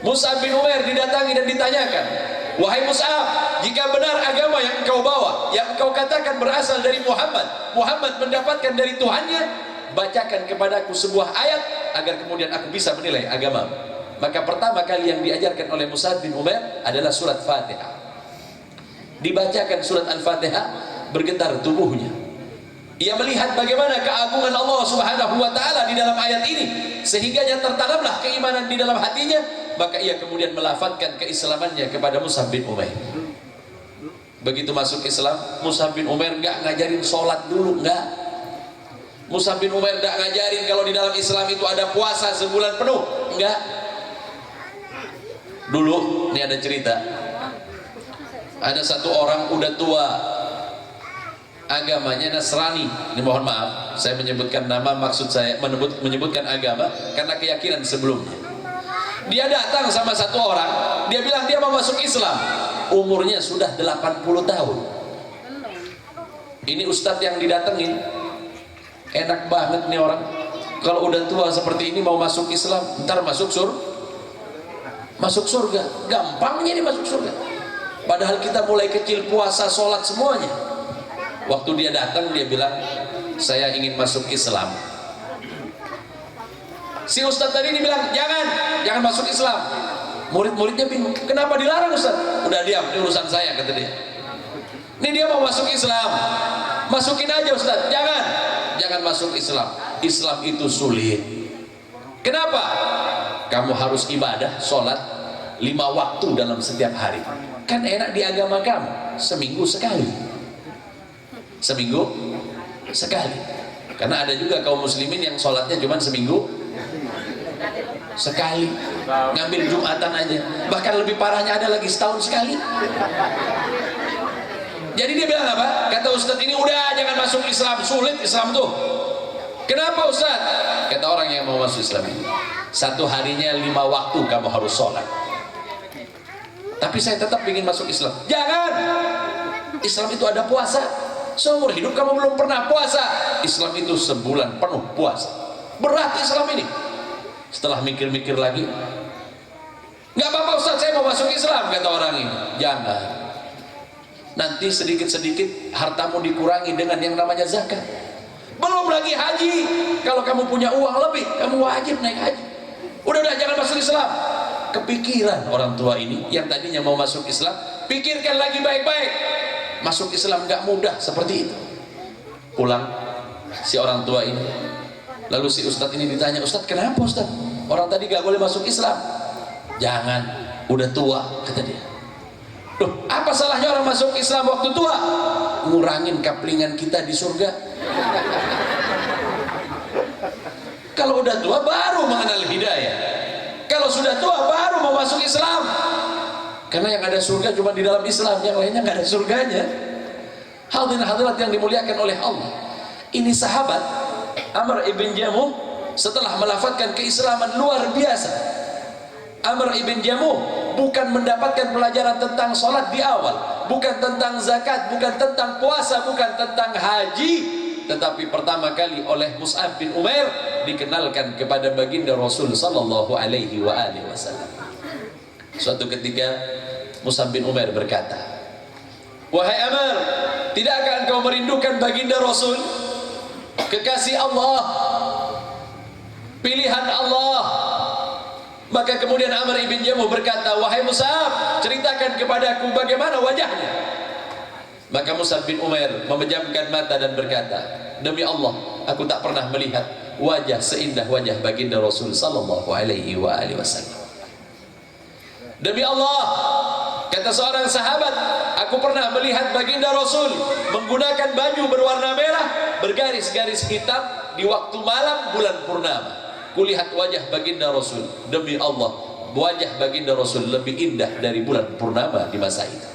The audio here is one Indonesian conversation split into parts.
Mus'ab bin Umair didatangi dan ditanyakan, wahai Mus'ab, jika benar agama yang engkau bawa, yang engkau katakan berasal dari Muhammad, Muhammad mendapatkan dari Tuhannya, bacakan kepadaku sebuah ayat agar kemudian aku bisa menilai agama. Maka pertama kali yang diajarkan oleh Mus'ab bin Umair adalah surat Fatihah. Dibacakan surat Al-Fatihah, bergetar tubuhnya. Ia melihat bagaimana keagungan Allah Subhanahu wa taala di dalam ayat ini, sehingganya tertanamlah keimanan di dalam hatinya. Maka ia kemudian melafadzkan keislamannya kepada Mus'ab bin Umair. Begitu masuk Islam, Mus'ab bin Umair enggak ngajarin sholat dulu, enggak. Mus'ab bin Umair enggak ngajarin kalau di dalam Islam itu ada puasa sebulan penuh, enggak. Dulu, ini ada cerita. Ada satu orang udah tua, agamanya Nasrani. Ini mohon maaf, saya menyebutkan nama, maksud saya menyebutkan agama karena keyakinan sebelumnya. Dia datang sama satu orang, dia bilang dia mau masuk Islam. Umurnya sudah 80 tahun. Ini ustadz yang didatengin, enak banget nih orang. Kalau udah tua seperti ini mau masuk Islam, ntar masuk surga. Gampangnya dia masuk surga. Padahal kita mulai kecil puasa, sholat semuanya. Waktu dia datang dia bilang, saya ingin masuk Islam. Si ustadz tadi dibilang, jangan masuk Islam. Murid-muridnya bingung, kenapa dilarang ustadz? Udah diam, ini urusan saya, kata dia. Ini dia mau masuk Islam, masukin aja ustadz. Jangan masuk Islam. Islam itu sulit. Kenapa? Kamu harus ibadah, sholat 5 waktu dalam setiap hari. Kan enak di agama kamu, seminggu sekali. Karena ada juga kaum muslimin yang sholatnya cuma seminggu sekali, ngambil Jumatan aja. Bahkan lebih parahnya ada lagi setahun sekali. Jadi dia bilang apa? Kata ustadz ini, udah jangan masuk Islam, sulit Islam tuh. Kenapa ustadz? Kata orang yang mau masuk Islam ini, 1 harinya 5 waktu kamu harus sholat. Tapi saya tetap ingin masuk Islam. Jangan. Islam itu ada puasa. Seumur hidup kamu belum pernah puasa. Islam itu sebulan penuh puasa. Berat Islam ini. Setelah mikir-mikir lagi, nggak apa-apa ustaz, saya mau masuk Islam, kata orang ini. Jangan. Nanti sedikit-sedikit hartamu dikurangi dengan yang namanya zakat. Belum lagi haji. Kalau kamu punya uang lebih, kamu wajib naik haji. Udah jangan masuk Islam. Kepikiran orang tua ini yang tadinya mau masuk Islam, pikirkan lagi baik-baik. Masuk Islam nggak mudah seperti itu. Pulang si orang tua ini, lalu si ustadz ini ditanya, ustadz kenapa ustadz? Orang tadi gak boleh masuk Islam. Jangan, udah tua, kata dia. Loh, apa salahnya orang masuk Islam waktu tua? Ngurangin kaplingan kita di surga. Kalau udah tua baru mengenal hidayah. Kalau sudah tua baru mau masuk Islam. Karena yang ada surga cuma di dalam Islam, yang lainnya nggak ada surganya. Hadirin hadirat yang dimuliakan oleh Allah. Ini sahabat Amr ibn Jamuh setelah melafadzkan keislaman luar biasa. Amr ibn Jamuh bukan mendapatkan pelajaran tentang sholat di awal, bukan tentang zakat, bukan tentang puasa, bukan tentang haji, tetapi pertama kali oleh Mus'ab bin Umair dikenalkan kepada baginda Rasul sallallahu alaihi wasallam. Suatu ketika Mus'ab bin Umair berkata, wahai Amr, tidakkah engkau merindukan baginda Rasul, kekasih Allah, pilihan Allah? Maka kemudian Amr ibn Jamuh berkata, wahai Mus'ab, ceritakan kepadaku bagaimana wajahnya. Maka Mus'ab bin Umair memejamkan mata dan berkata, demi Allah, aku tak pernah melihat wajah seindah wajah baginda Rasul sallallahu alaihi wasallam. Demi Allah, kata seorang sahabat, aku pernah melihat baginda Rasul menggunakan baju berwarna merah bergaris-garis hitam di waktu malam bulan purnama. Kulihat wajah baginda Rasul, demi Allah, wajah baginda Rasul lebih indah dari bulan purnama di masa itu.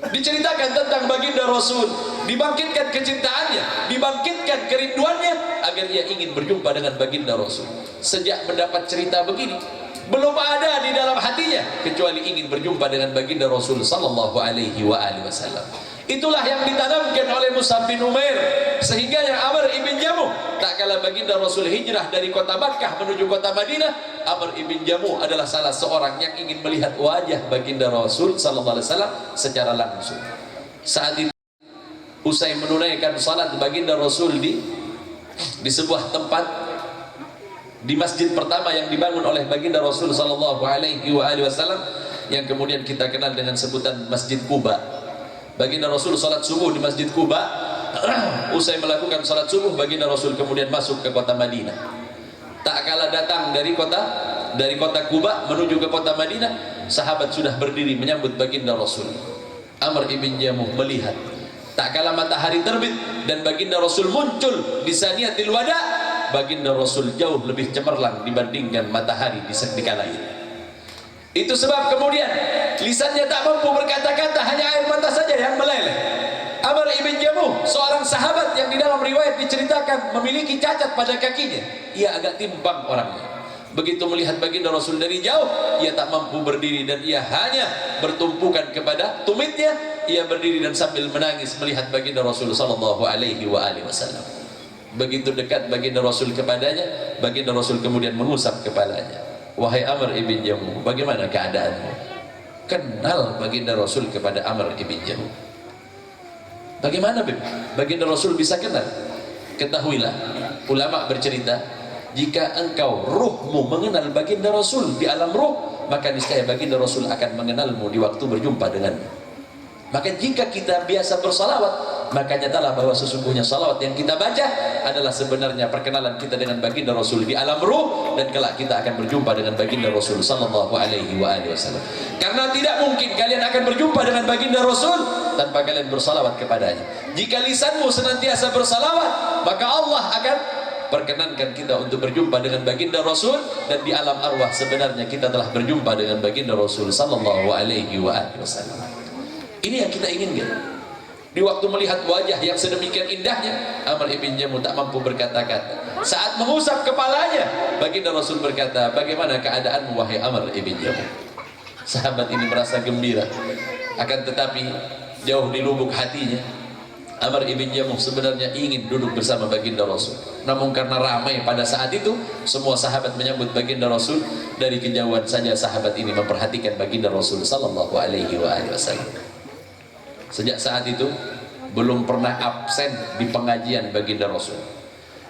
Diceritakan tentang baginda Rasul, dibangkitkan kecintaannya, dibangkitkan kerinduannya agar ia ingin berjumpa dengan baginda Rasul. Sejak mendapat cerita begini, belum ada di dalam hatinya kecuali ingin berjumpa dengan baginda Rasul sallallahu alaihi wasallam. Itulah yang ditanamkan oleh Mus'ab bin Umair, sehingga yang Amr ibn Jamuh, tak kala baginda Rasul hijrah dari kota Makkah menuju kota Madinah, Amr ibn Jamuh adalah salah seorang yang ingin melihat wajah baginda Rasul sallallahu alaihi wasallam secara langsung. Saat itu usai menunaikan salat baginda Rasul di sebuah tempat di masjid pertama yang dibangun oleh baginda Rasul sallallahu alaihi wasallam, yang kemudian kita kenal dengan sebutan Masjid Quba. Baginda Rasul salat subuh di Masjid Quba. Usai melakukan salat subuh, baginda Rasul kemudian masuk ke kota Madinah. Tak kala datang dari kota Quba menuju ke kota Madinah, sahabat sudah berdiri menyambut baginda Rasul. Amr ibn Jamuh melihat, tak kala matahari terbit dan baginda Rasul muncul di saniyatil wada, baginda Rasul jauh lebih cemerlang dibandingkan matahari di kala itu. Itu sebab kemudian lisannya tak mampu berkata-kata, hanya air mata saja yang meleleh. Amr ibn Jamuh, seorang sahabat yang di dalam riwayat diceritakan memiliki cacat pada kakinya, ia agak timpang orangnya. Begitu melihat baginda Rasul dari jauh, ia tak mampu berdiri dan ia hanya bertumpukan kepada tumitnya. Ia berdiri dan sambil menangis melihat baginda Rasul sallallahu alaihi wasallam. Begitu dekat baginda Rasul kepadanya, baginda Rasul kemudian mengusap kepalanya. Wahai Amr ibn Jamuh, bagaimana keadaanmu? Kenal baginda Rasul kepada Amr ibn Jamuh. Bagaimana baginda Rasul bisa kenal? Ketahuilah, ulama bercerita, jika engkau ruhmu mengenal baginda Rasul di alam ruh, maka niscaya baginda Rasul akan mengenalmu di waktu berjumpa denganmu. Maka jika kita biasa bersalawat, maka nyatalah bahwa sesungguhnya salawat yang kita baca adalah sebenarnya perkenalan kita dengan baginda Rasul di alam ruh, dan kelak kita akan berjumpa dengan baginda Rasul sallallahu alaihi wasallam. Karena tidak mungkin kalian akan berjumpa dengan baginda Rasul tanpa kalian bersalawat kepadanya. Jika lisanmu senantiasa bersalawat, maka Allah akan perkenankan kita untuk berjumpa dengan baginda Rasul, dan di alam arwah sebenarnya kita telah berjumpa dengan baginda Rasul sallallahu alaihi wasallam. Ini yang kita inginkan. Di waktu melihat wajah yang sedemikian indahnya, Amr ibn Jamuh tak mampu berkata-kata. Saat mengusap kepalanya, baginda Rasul berkata, bagaimana keadaanmu wahai Amr ibn Jamuh? Sahabat ini merasa gembira, akan tetapi jauh di lubuk hatinya, Amr ibn Jamuh sebenarnya ingin duduk bersama baginda Rasul. Namun karena ramai pada saat itu, semua sahabat menyambut baginda Rasul. Dari kejauhan saja sahabat ini memperhatikan baginda Rasul sallallahu alaihi wasallam. Sejak saat itu belum pernah absen di pengajian baginda Rasul,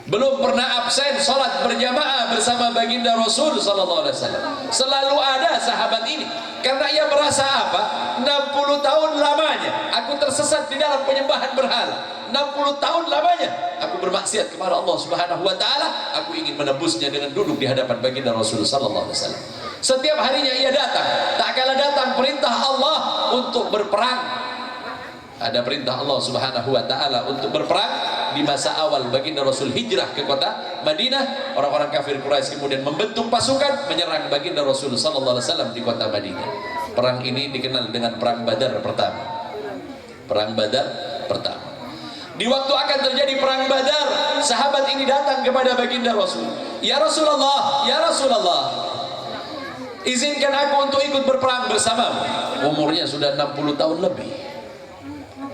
belum pernah absen sholat berjamaah bersama baginda Rasul sallallahu alaihi wasallam. Selalu ada sahabat ini, karena ia merasa apa? 60 tahun lamanya aku tersesat di dalam penyembahan berhala. 60 tahun lamanya aku bermaksiat kepada Allah Subhanahu wa taala. Aku ingin menebusnya dengan duduk di hadapan baginda Rasul sallallahu alaihi wasallam. Setiap harinya ia datang, tak kala datang perintah Allah untuk berperang. Ada perintah Allah Subhanahu wa taala untuk berperang di masa awal baginda Rasul hijrah ke kota Madinah. Orang-orang kafir Quraisy kemudian membentuk pasukan menyerang baginda Rasul sallallahu alaihi wasallam di kota Madinah. Perang ini dikenal dengan perang Badar pertama. Perang Badar pertama. Di waktu akan terjadi perang Badar, sahabat ini datang kepada baginda Rasul. Ya Rasulullah, ya Rasulullah, izinkan aku untuk ikut berperang bersamamu. Umurnya sudah 60 tahun lebih.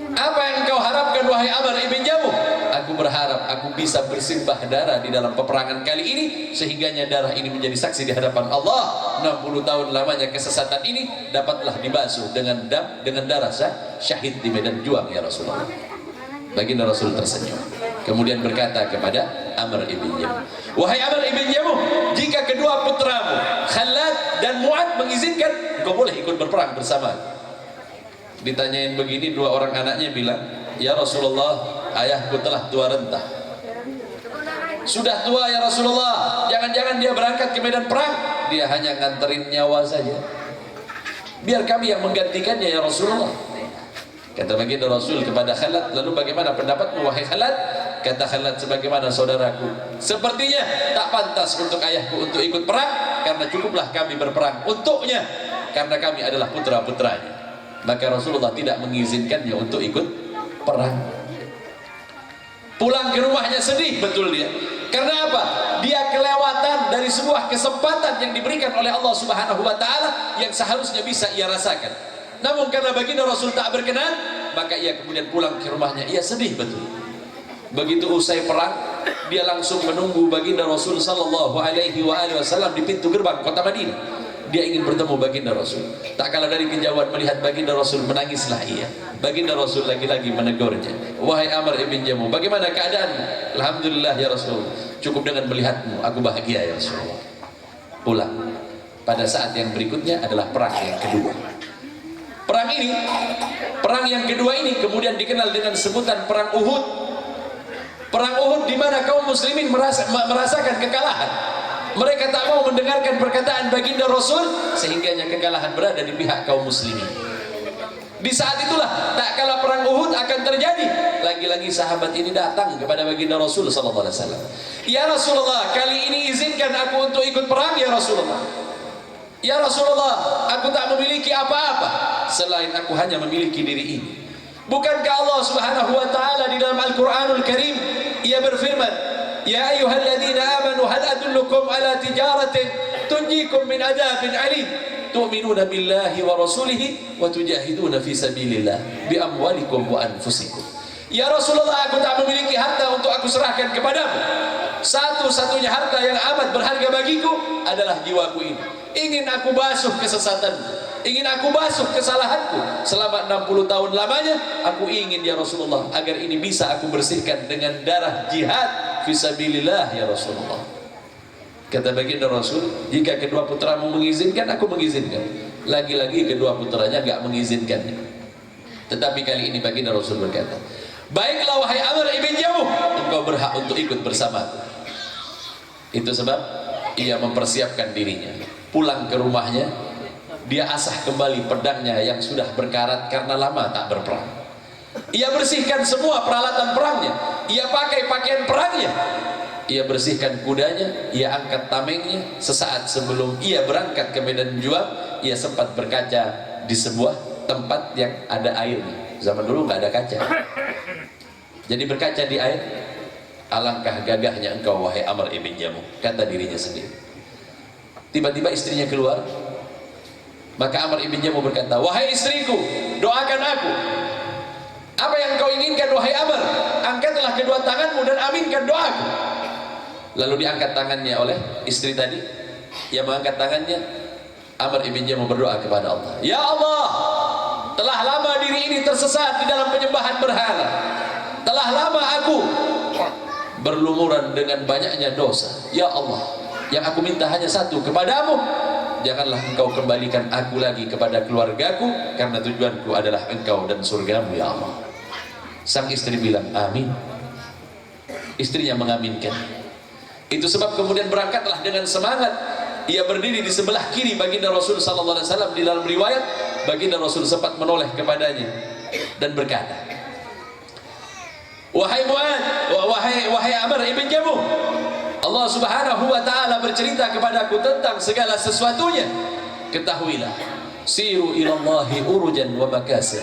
Apa yang kau harapkan wahai Amr ibn Jamuh? Aku berharap aku bisa bersimbah darah di dalam peperangan kali ini, sehingganya darah ini menjadi saksi di hadapan Allah. 60 tahun lamanya kesesatan ini dapatlah dibasuh dengan darah syahid di medan juang ya Rasulullah. Baginda Rasul tersenyum, kemudian berkata kepada Amr ibn Jamuh, wahai Amr ibn Jamuh, jika kedua putramu Khalad dan Mu'ad mengizinkan, kau boleh ikut berperang bersama. Ditanyain begini, dua orang anaknya bilang, ya Rasulullah, ayahku telah tua renta. Sudah tua ya Rasulullah, jangan-jangan dia berangkat ke medan perang, dia hanya nganterin nyawa saja, biar kami yang menggantikannya ya Rasulullah. Kata baginda Rasul kepada Khalad, lalu bagaimana pendapatmu wahai Khalad? Kata Khalad, sebagaimana saudaraku, sepertinya tak pantas untuk ayahku untuk ikut perang, karena cukuplah kami berperang untuknya, karena kami adalah putra-putranya. Maka Rasulullah tidak mengizinkannya untuk ikut perang. Pulang ke rumahnya sedih betul dia. Karena apa? Dia kelewatan dari sebuah kesempatan yang diberikan oleh Allah Subhanahu wa taala yang seharusnya bisa ia rasakan. Namun karena baginda Rasul tak berkenan, maka ia kemudian pulang ke rumahnya. Ia sedih betul. Begitu usai perang, dia langsung menunggu baginda Rasul sallallahu alaihi wasallam di pintu gerbang kota Madinah. Dia ingin bertemu baginda Rasul. Tak kalah dari kejauhan melihat baginda Rasul, menangislah ia. Baginda Rasul lagi-lagi menegurnya. Wahai Amr ibn Jamuh, bagaimana keadaanmu? Alhamdulillah ya Rasul, cukup dengan melihatmu aku bahagia ya Rasulullah. Pulang. Pada saat yang berikutnya adalah perang yang kedua. Perang yang kedua ini kemudian dikenal dengan sebutan perang Uhud. Perang Uhud di mana kaum muslimin merasakan kekalahan. Mereka tak mau mendengarkan perkataan baginda Rasul, sehingganya kekalahan berada di pihak kaum muslimin. Di saat itulah tak kala perang Uhud akan terjadi, lagi-lagi sahabat ini datang kepada baginda Rasul sallallahu alaihi wasallam. Ya Rasulullah, kali ini izinkan aku untuk ikut perang ya Rasulullah. Ya Rasulullah, aku tak memiliki apa-apa selain aku hanya memiliki diri ini. Bukankah Allah Subhanahu wa taala di dalam Al-Qur'anul Karim ia berfirman, Ya ayyuhalladzina amanu hal adullukum ala tijaratin tunjikum min adabin alim tu'minuna billahi wa rasulihi wa tujahiduna fi sabilillah bi amwalikum wa anfusikum. Ya Rasulullah, aku tak memiliki harta untuk aku serahkan kepadamu. Satu-satunya harta yang amat berharga bagiku adalah jiwaku ini. Ingin aku basuh kesesatanku, ingin aku basuh kesalahanku selama 60 tahun lamanya. Aku ingin ya Rasulullah agar ini bisa aku bersihkan dengan darah jihad fisabilillah ya Rasulullah. Kata baginda Rasul, jika kedua putramu mengizinkan, aku mengizinkan. Lagi-lagi kedua putranya enggak mengizinkannya. Tetapi kali ini baginda Rasul berkata, baiklah wahai Amr ibn Jamuh, engkau berhak untuk ikut bersamaku. Itu sebab ia mempersiapkan dirinya. Pulang ke rumahnya, dia asah kembali pedangnya yang sudah berkarat karena lama tak berperang. Ia bersihkan semua peralatan perangnya, ia pakai pakaian perangnya, ia bersihkan kudanya, ia angkat tamengnya. Sesaat sebelum ia berangkat ke medan juang, ia sempat berkaca di sebuah tempat yang ada airnya. Zaman dulu nggak ada kaca, jadi berkaca di air. Alangkah gagahnya engkau wahai Amr ibn Jamuh, kata dirinya sendiri. Tiba-tiba istrinya keluar, maka Amr ibn Jamuh berkata, wahai istriku, doakan aku. Apa yang kau inginkan wahai Amr? Angkatlah kedua tanganmu dan aminkan doaku. Lalu diangkat tangannya oleh istri tadi. Ia mengangkat tangannya. Amr ibn Jamuh berdoa kepada Allah, ya Allah, telah lama diri ini tersesat di dalam penyembahan berhala. Telah lama aku berlumuran dengan banyaknya dosa. Ya Allah, yang aku minta hanya satu kepadamu, janganlah engkau kembalikan aku lagi kepada keluargaku, karena tujuanku adalah engkau dan surgamu ya Allah. Sang istri bilang amin. Istrinya mengaminkan. Itu sebab kemudian berangkatlah dengan semangat. Ia berdiri di sebelah kiri baginda Rasul sallallahu alaihi wasallam. Di dalam riwayat baginda Rasul sempat menoleh kepadanya dan berkata, wahai Mu'ad, wahai Amr ibn Jamuh, Allah Subhanahu wa taala bercerita kepadaku tentang segala sesuatunya. Ketahuilah, siru ilallahi urujan wa makasir.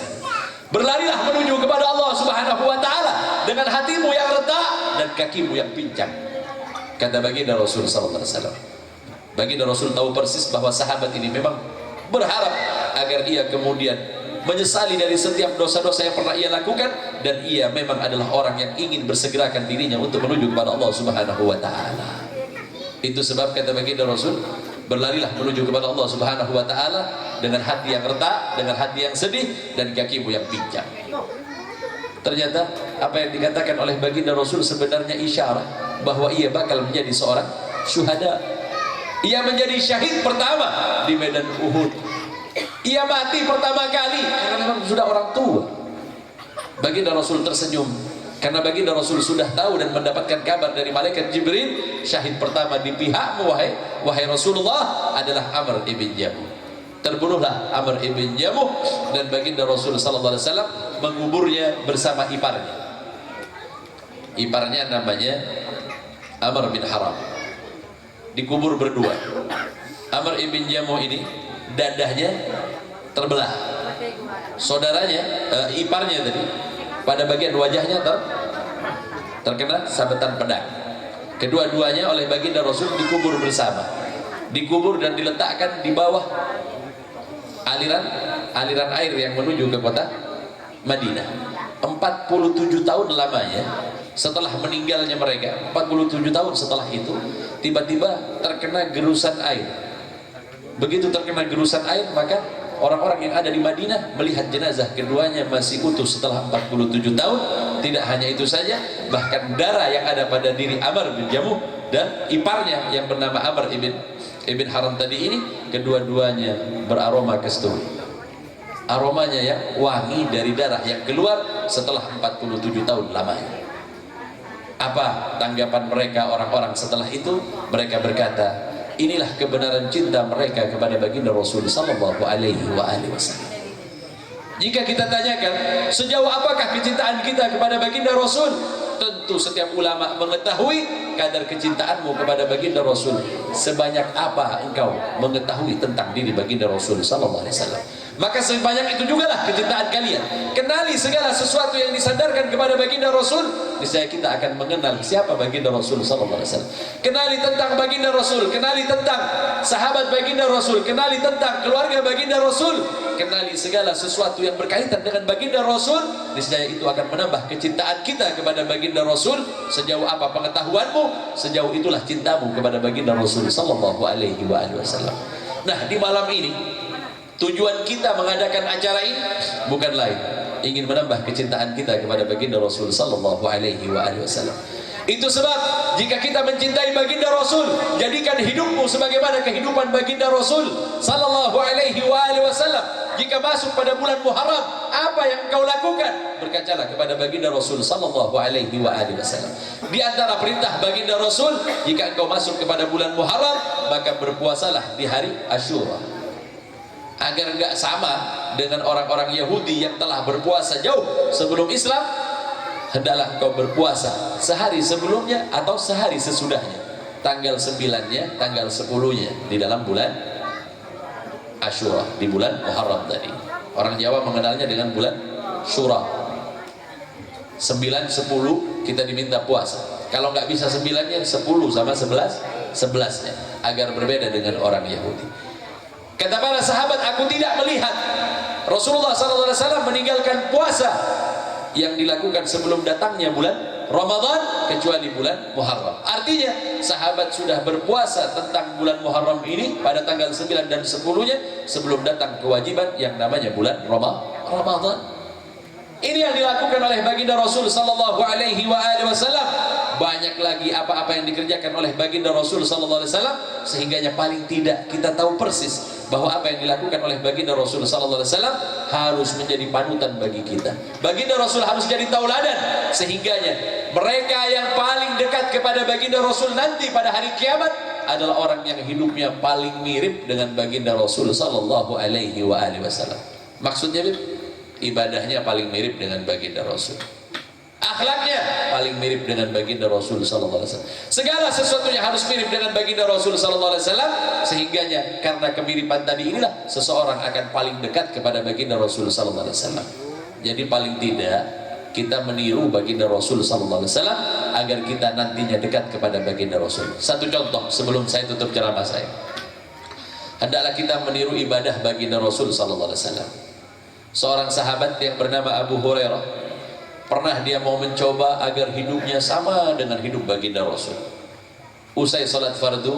Berlarilah menuju kepada Allah Subhanahu wa taala dengan hatimu yang retak dan kakimu yang pincang. Kata baginda Rasul sallallahu alaihi wasallam. Baginda Rasul tahu persis bahwa sahabat ini memang berharap agar ia kemudian menyesali dari setiap dosa-dosa yang pernah ia lakukan, dan ia memang adalah orang yang ingin bersegerakan dirinya untuk menuju kepada Allah Subhanahu wa taala. Itu sebab kata baginda Rasul, berlarilah menuju kepada Allah Subhanahu wa taala dengan hati yang retak, dengan hati yang sedih, dan kakimu yang pincang. Ternyata apa yang dikatakan oleh baginda Rasul sebenarnya isyarat bahwa ia bakal menjadi seorang syuhada. Ia menjadi syahid pertama di medan Uhud. Ia mati pertama kali karena memang sudah orang tua. Baginda Rasul tersenyum karena baginda Rasul sudah tahu dan mendapatkan kabar dari malaikat Jibril, syahid pertama di pihakmu wahai Rasulullah adalah Amr ibn Jamuh. Terbunuhlah Amr ibn Jamuh dan baginda Rasul sallallahu alaihi wasallam menguburnya bersama iparnya. Iparnya namanya Amr bin Haram. Dikubur berdua. Amr ibn Jamuh ini dadahnya terbelah. Saudaranya, iparnya tadi, pada bagian wajahnya terkena sabetan pedang. Kedua-duanya oleh baginda Rasul dikubur bersama. Dikubur dan diletakkan di bawah aliran air yang menuju ke kota Madinah. 47 tahun lamanya setelah meninggalnya mereka, 47 tahun setelah itu tiba-tiba terkena gerusan air. Begitu terkena gerusan air, maka orang-orang yang ada di Madinah melihat jenazah keduanya masih utuh setelah 47 tahun. Tidak hanya itu saja, bahkan darah yang ada pada diri Amr bin Jamuh dan iparnya yang bernama Amr ibn Haram tadi ini, kedua-duanya beraroma kasturi. Aromanya yang wangi dari darah yang keluar setelah 47 tahun lamanya. Apa tanggapan mereka orang-orang setelah itu? Mereka berkata, inilah kebenaran cinta mereka kepada baginda Rasul sallallahu alaihi wasallam. Jika kita tanyakan sejauh apakah kecintaan kita kepada baginda Rasul, tentu setiap ulama mengetahui kadar kecintaanmu kepada baginda Rasul sebanyak apa engkau mengetahui tentang diri baginda Rasul sallallahu alaihi wasallam. Maka sebanyak itu jugalah kecintaan kalian. Kenali segala sesuatu yang disandarkan kepada baginda Rasul, niscaya kita akan mengenal siapa baginda Rasul sallallahu alaihi wasallam. Kenali tentang baginda Rasul, kenali tentang sahabat baginda Rasul, kenali tentang keluarga baginda Rasul, kenali segala sesuatu yang berkaitan dengan baginda Rasul, niscaya itu akan menambah kecintaan kita kepada baginda Rasul. Sejauh apa pengetahuanmu, sejauh itulah cintamu kepada baginda Rasul sallallahu alaihi wasallam. Nah, di malam ini tujuan kita mengadakan acara ini bukan lain, ingin menambah kecintaan kita kepada baginda Rasul sallallahu alaihi wasallam. Itu sebab jika kita mencintai baginda Rasul, jadikan hidupmu sebagaimana kehidupan baginda Rasul sallallahu alaihi wasallam. Jika masuk pada bulan Muharram, apa yang engkau lakukan? Berkacalah kepada baginda Rasul sallallahu alaihi wasallam. Di antara perintah baginda Rasul, jika engkau masuk kepada bulan Muharram, maka berpuasalah di hari Asyura. Agar enggak sama dengan orang-orang Yahudi yang telah berpuasa jauh sebelum Islam, hendaklah engkau berpuasa sehari sebelumnya atau sehari sesudahnya, tanggal 9-nya, tanggal 10-nya di dalam bulan Asyura, di bulan Muharram tadi. Orang Jawa mengenalnya dengan bulan Syura. 9, 10 kita diminta puasa. Kalau nggak bisa 9-nya, 10 sama 11-nya, agar berbeda dengan orang Yahudi. Kata para sahabat, aku tidak melihat Rasulullah SAW meninggalkan puasa yang dilakukan sebelum datangnya bulan Ramadan kecuali bulan Muharram. Artinya sahabat sudah berpuasa tentang bulan Muharram ini pada tanggal 9 dan 10-nya sebelum datang kewajiban yang namanya bulan Ramadan. Ini yang dilakukan oleh baginda Rasul sallallahu alaihi wasallam. Banyak lagi apa-apa yang dikerjakan oleh baginda Rasul sallallahu alaihi wasallam, sehingganya paling tidak kita tahu persis bahwa apa yang dilakukan oleh baginda Rasul sallallahu alaihi wasallam harus menjadi panutan bagi kita. Baginda Rasul harus jadi tauladan, sehingganya mereka yang paling dekat kepada baginda Rasul nanti pada hari kiamat adalah orang yang hidupnya paling mirip dengan baginda Rasul sallallahu alaihi wasallam. Maksudnya ibadahnya paling mirip dengan baginda Rasul, akhlaknya paling mirip dengan baginda Rasul sallallahu alaihi wasallam. Segala sesuatunya harus mirip dengan baginda Rasul sallallahu alaihi wasallam, sehingganya karena kemiripan tadi inilah seseorang akan paling dekat kepada baginda Rasul sallallahu alaihi wasallam. Jadi paling tidak kita meniru baginda Rasul sallallahu alaihi wasallam agar kita nantinya dekat kepada baginda Rasul. Satu contoh sebelum saya tutup ceramah saya. Hendaklah kita meniru ibadah baginda Rasul sallallahu alaihi wasallam. Seorang sahabat yang bernama Abu Hurairah, pernah dia mau mencoba agar hidupnya sama dengan hidup baginda Rasul. Usai salat fardu,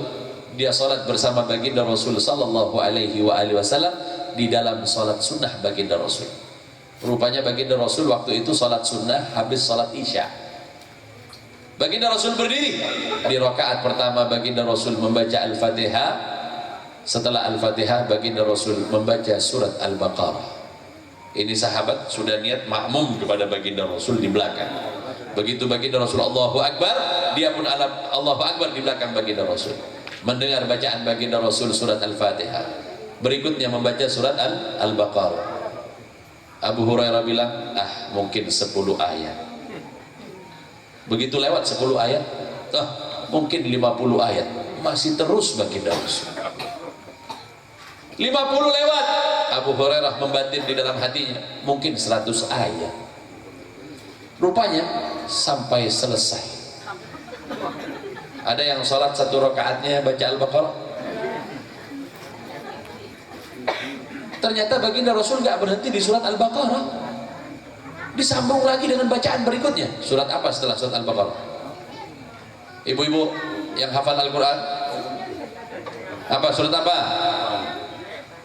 dia salat bersama baginda Rasul sallallahu alaihi wasallam di dalam salat sunnah baginda Rasul. Rupanya baginda Rasul waktu itu salat sunnah habis salat Isya. Baginda Rasul berdiri. Di rakaat pertama baginda Rasul membaca Al-Fatihah. Setelah Al-Fatihah baginda Rasul membaca surat Al-Baqarah. Ini sahabat sudah niat makmum kepada baginda Rasul di belakang. Begitu baginda Rasul Allahu Akbar, dia pun Allahu Akbar di belakang baginda Rasul. Mendengar bacaan baginda Rasul surat Al-Fatihah. Berikutnya membaca surat Al-Baqarah. Abu Hurairah bilang, mungkin 10 ayat. Begitu lewat 10 ayat, mungkin 50 ayat. Masih terus baginda Rasul. 50 lewat, Abu Hurairah membatin di dalam hatinya, mungkin 100 ayat. Rupanya sampai selesai. Ada yang sholat 1 rakaatnya baca Al-Baqarah. Ternyata baginda Rasul nggak berhenti di surat Al-Baqarah. disambung lagi dengan bacaan berikutnya. Surat apa setelah surat Al-Baqarah? Ibu-ibu yang hafal Al-Quran, apa surat apa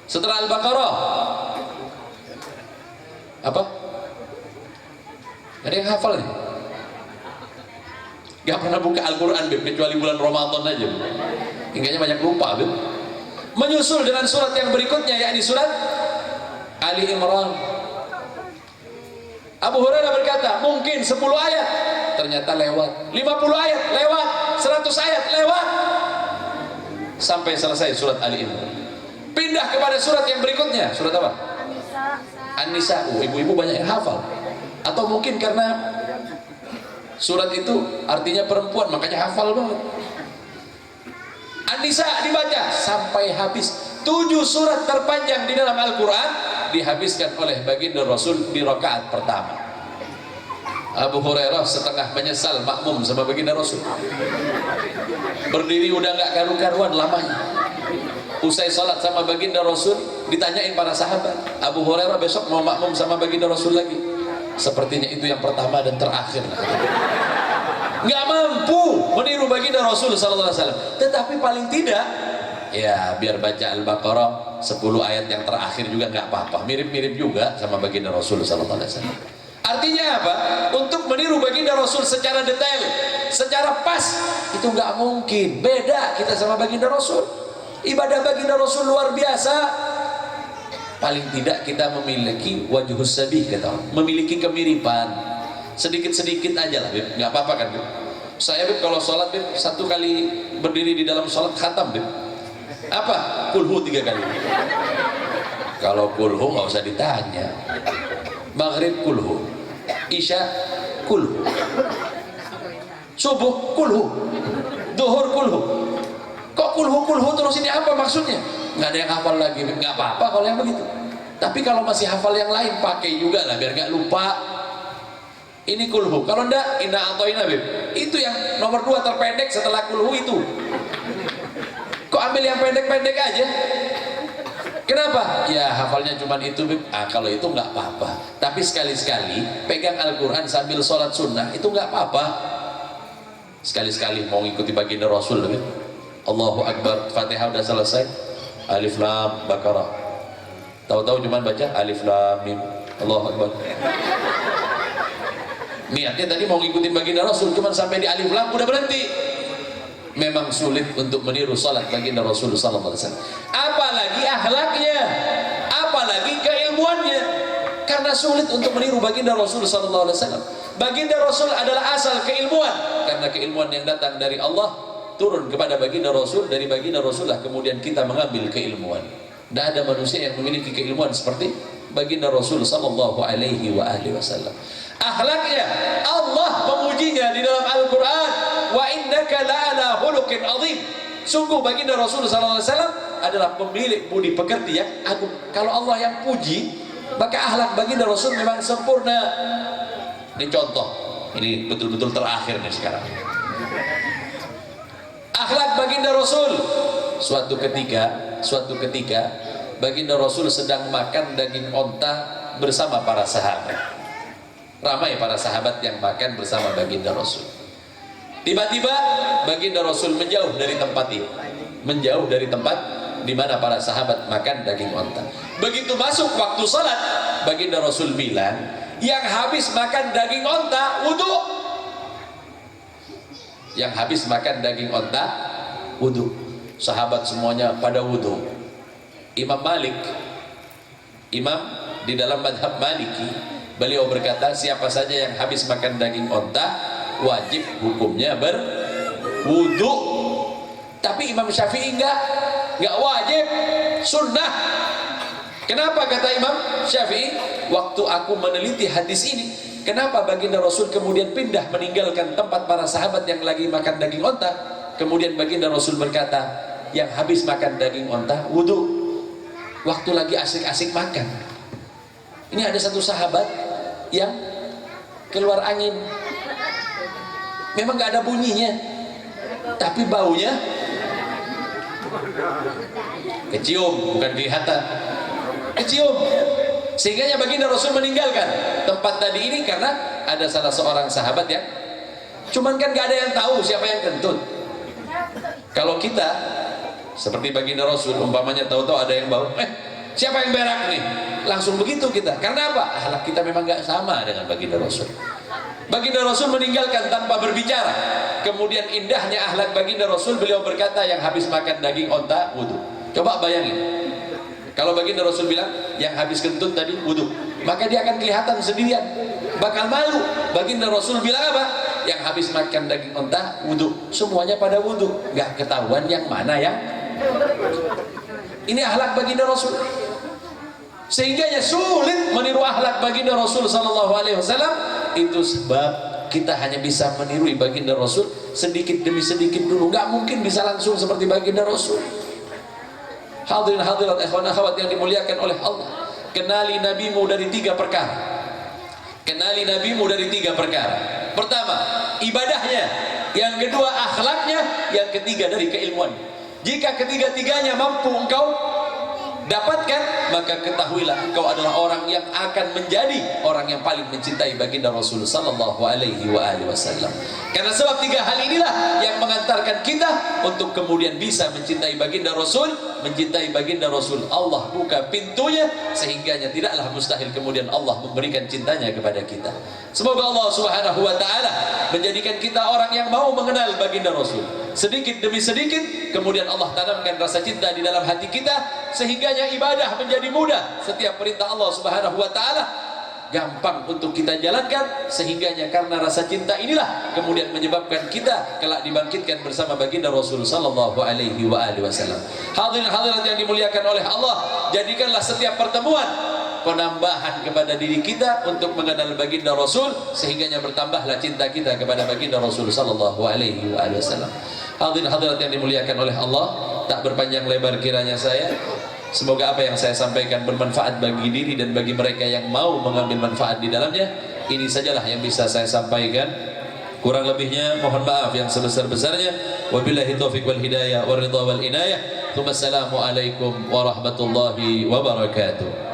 setelah Al-Baqarah? Apa? Ada yang hafal nih? Gak pernah buka Al-Quran kecuali bulan Ramadan aja. Hingga banyak lupa. Menyusul dengan surat yang berikutnya, yakni surat Ali Imran. Abu Hurairah berkata, mungkin 10 ayat, ternyata lewat 50 ayat lewat, 100 ayat lewat, sampai selesai surat Ali Imran. Pindah kepada surat yang berikutnya. Surat apa? An-Nisa. Ibu-ibu banyak yang hafal. Atau mungkin karena surat itu artinya perempuan, makanya hafal banget. An-Nisa dibaca sampai habis. 7 surat terpanjang di dalam Al-Quran dihabiskan oleh baginda Rasul di rakaat pertama. Abu Hurairah setengah menyesal makmum sama baginda Rasul. Berdiri udah gak karu-karuan lamanya. Usai salat sama baginda Rasul, ditanyain para sahabat, Abu Hurairah besok mau makmum sama baginda Rasul lagi? Sepertinya itu yang pertama dan terakhir. Nggak mampu meniru baginda Rasul sallallahu alaihi wasallam. Tetapi paling tidak, ya biar baca Al-Baqarah 10 ayat yang terakhir juga nggak apa-apa. Mirip-mirip juga sama baginda Rasul sallallahu alaihi wasallam. Artinya apa? Untuk meniru baginda Rasul secara detail, secara pas, itu nggak mungkin. Beda kita sama baginda Rasul. Ibadah baginda Rasul luar biasa. Paling tidak kita memiliki wajhus sabih, kata orang, memiliki kemiripan sedikit-sedikit aja lah, Bib. Nggak apa-apa kan, Bib? Saya, Bib, kalau sholat, Bib, 1 kali berdiri di dalam sholat khatam, Bib. Apa? Kulhu 3 kali. Kalau kulhu nggak usah ditanya. Maghrib kulhu, isya kulhu, subuh kulhu, duhur kulhu. Kok kulhu terus, ini apa maksudnya? Nggak ada yang hafal lagi, nggak apa-apa kalau yang begitu. Tapi kalau masih hafal yang lain, pakai juga lah biar nggak lupa. Ini kulhu. Kalau enggak, inna atoina, Bib. Itu yang nomor 2 terpendek setelah kulhu itu. Kok ambil yang pendek-pendek aja? Kenapa? Ya hafalnya cuma itu, Bib. Kalau itu nggak apa-apa. Tapi sekali-sekali pegang Al-Quran sambil sholat sunnah, itu nggak apa-apa. Sekali-sekali mau ngikuti baginda Rasul, Bib. Allahu Akbar, Fatihah udah selesai, Alif Lam Baqarah, tahu-tahu cuma baca Alif Lam Mim, Allahu Akbar. Niatnya tadi mau ngikutin baginda Rasul, cuma sampai di Alif Lam udah berhenti. Memang sulit untuk meniru salat baginda Rasul sallallahu alaihi wasallam. Apalagi akhlaknya, apalagi keilmuannya. Karena sulit untuk meniru baginda Rasul sallallahu alaihi wasallam. Baginda Rasul adalah asal keilmuan, karena keilmuan yang datang dari Allah turun kepada baginda Rasul, dari baginda Rasul lah kemudian kita mengambil keilmuan. Tidak ada manusia yang memiliki keilmuan seperti baginda Rasul sallallahu alaihi wasallam. Akhlaknya Allah memujinya di dalam Al-Quran, wa innaka la'ala khuluqin azim. Sungguh baginda Rasul sallallahu alaihi wasallam adalah pemilik budi pekerti yang agung. Kalau Allah yang puji, maka akhlak baginda Rasul memang sempurna. Ini contoh, ini betul-betul terakhir nih sekarang. Akhlak baginda Rasul. Suatu ketika baginda Rasul sedang makan daging onta bersama para sahabat. Ramai para sahabat yang makan bersama baginda Rasul. Tiba-tiba baginda Rasul menjauh dari tempat itu, menjauh dari tempat di mana para sahabat makan daging onta. Begitu masuk waktu salat, baginda Rasul bilang, yang habis makan daging onta wudu. Yang habis makan daging onta wudu. Sahabat semuanya pada wudu. Imam Malik, imam di dalam madhab Maliki, beliau berkata, siapa saja yang habis makan daging onta wajib hukumnya berwudu. Tapi Imam Syafi'i enggak wajib, sunnah. Kenapa kata Imam Syafi'i? Waktu aku meneliti hadis ini, kenapa baginda Rasul kemudian pindah meninggalkan tempat para sahabat yang lagi makan daging onta? Kemudian baginda Rasul berkata, yang habis makan daging onta wudu. Waktu lagi asik-asik makan, ini ada satu sahabat yang keluar angin. Memang gak ada bunyinya, tapi baunya kecium, bukan kelihatan, kecium. Sehingga baginda Rasul meninggalkan tempat tadi ini karena ada salah seorang sahabat yang cuman kan gak ada yang tahu siapa yang kentut. Kalau kita seperti baginda Rasul umpamanya tahu-tahu ada yang bau, siapa yang berak nih, langsung begitu kita. Karena apa? Akhlak kita memang gak sama dengan baginda Rasul. Baginda Rasul meninggalkan tanpa berbicara. Kemudian indahnya akhlak baginda Rasul, beliau berkata yang habis makan daging onta wudu. Coba bayangin, kalau baginda Rasul bilang yang habis kentut tadi wudu, maka dia akan kelihatan sendirian, bakal malu. Baginda Rasul bilang apa? Yang habis makan daging onta wudu, semuanya pada wudu, nggak ketahuan yang mana yang. Ini akhlak baginda Rasul. Sehingga sulit meniru akhlak baginda Rasul sallallahu alaihi wasallam. Itu sebab kita hanya bisa meniru baginda Rasul sedikit demi sedikit dulu, nggak mungkin bisa langsung seperti baginda Rasul. Hadirin hadirat ikhwan akhwat yang dimuliakan oleh Allah, kenali nabimu dari 3 perkara. Kenali nabimu dari 3 perkara. Pertama, ibadahnya. Yang kedua, akhlaknya. Yang ketiga, dari keilmuan. Jika ketiga-tiganya mampu engkau dapatkan, maka ketahuilah engkau adalah orang yang akan menjadi orang yang paling mencintai baginda Rasul sallallahu alaihi wasallam. Karena sebab 3 hal inilah yang mengantarkan kita untuk kemudian bisa mencintai baginda Rasul, mencintai baginda Rasul. Allah buka pintunya sehingganya tidaklah mustahil kemudian Allah memberikan cintanya kepada kita. Semoga Allah Subhanahu wa taala menjadikan kita orang yang mau mengenal baginda Rasul. Sedikit demi sedikit kemudian Allah tanamkan rasa cinta di dalam hati kita sehingganya ibadah menjadi mudah. Setiap perintah Allah Subhanahu wa taala gampang untuk kita jalankan, sehingganya karena rasa cinta inilah kemudian menyebabkan kita kelak dibangkitkan bersama baginda Rasul sallallahu alaihi wasallam. Hadirin hadirat yang dimuliakan oleh Allah, jadikanlah setiap pertemuan penambahan kepada diri kita untuk mengenal baginda Rasul, sehingganya bertambahlah cinta kita kepada baginda Rasul sallallahu alaihi wasallam. Hadirin hadirat yang dimuliakan oleh Allah, tak berpanjang lebar kiranya saya. Semoga apa yang saya sampaikan bermanfaat bagi diri dan bagi mereka yang mau mengambil manfaat di dalamnya. Ini sajalah yang bisa saya sampaikan. Kurang lebihnya mohon maaf yang sebesar-besarnya. Wabillahi taufiq wal hidayah wal ridha wal inayah. Wassalamu alaikum warahmatullahi wabarakatuh.